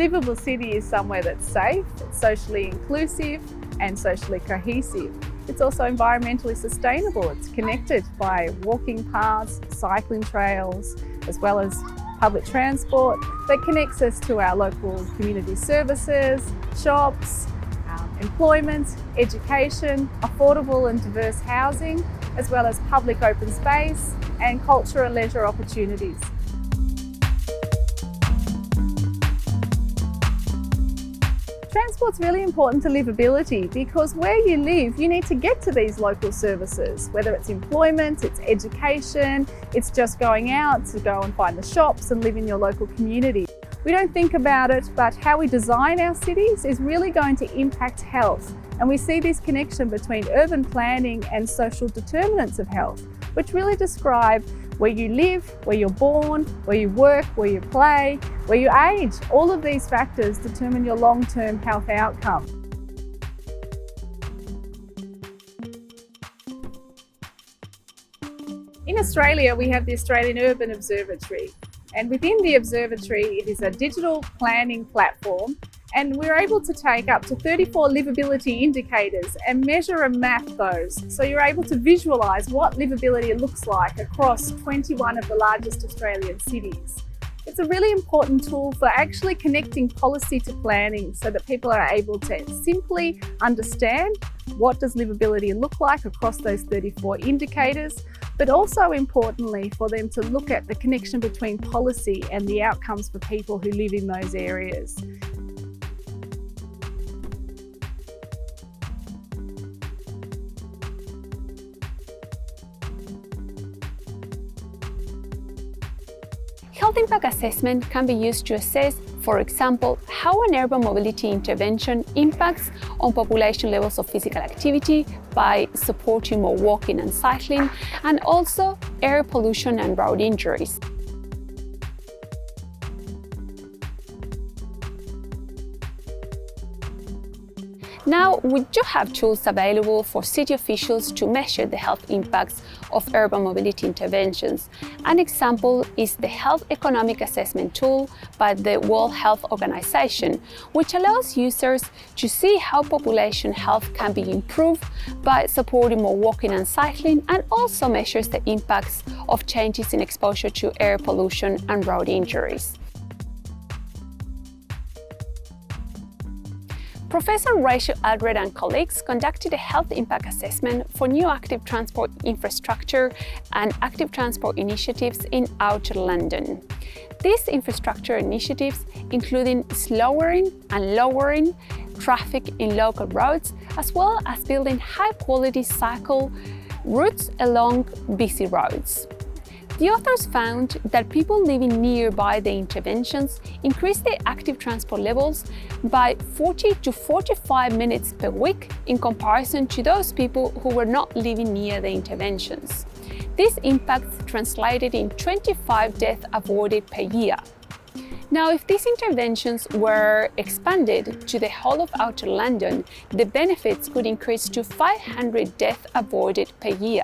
livable city is somewhere that's safe, it's socially inclusive and socially cohesive. It's also environmentally sustainable. It's connected by walking paths, cycling trails, as well as public transport that connects us to our local community services, shops, employment, education, affordable and diverse housing, as well as public open space and culture and leisure opportunities. Transport's really important to livability because where you live, you need to get to these local services, whether it's employment, it's education, it's just going out to go and find the shops and live in your local community. We don't think about it, but how we design our cities is really going to impact health. And we see this connection between urban planning and social determinants of health, which really describe where you live, where you're born, where you work, where you play, where you age. All of these factors determine your long-term health outcome. In Australia, we have the Australian Urban Observatory. And within the observatory, it is a digital planning platform, and we're able to take up to 34 livability indicators and measure and map those. So you're able to visualise what livability looks like across 21 of the largest Australian cities. It's a really important tool for actually connecting policy to planning so that people are able to simply understand what does livability look like across those 34 indicators, but also importantly for them to look at the connection between policy and the outcomes for people who live in those areas. Health impact assessment can be used to assess, for example, how an urban mobility intervention impacts on population levels of physical activity by supporting more walking and cycling, and also air pollution and road injuries. Now, we do have tools available for city officials to measure the health impacts of urban mobility interventions. An example is the Health Economic Assessment tool by the World Health Organization, which allows users to see how population health can be improved by supporting more walking and cycling, and also measures the impacts of changes in exposure to air pollution and road injuries. Professor Rachel Aldred and colleagues conducted a health impact assessment for new active transport infrastructure and active transport initiatives in Outer London. These infrastructure initiatives including slowing and lowering traffic in local roads, as well as building high-quality cycle routes along busy roads. The authors found that people living nearby the interventions increased their active transport levels by 40 to 45 minutes per week in comparison to those people who were not living near the interventions. This impact translated in 25 deaths avoided per year. Now, if these interventions were expanded to the whole of Outer London, the benefits could increase to 500 deaths avoided per year.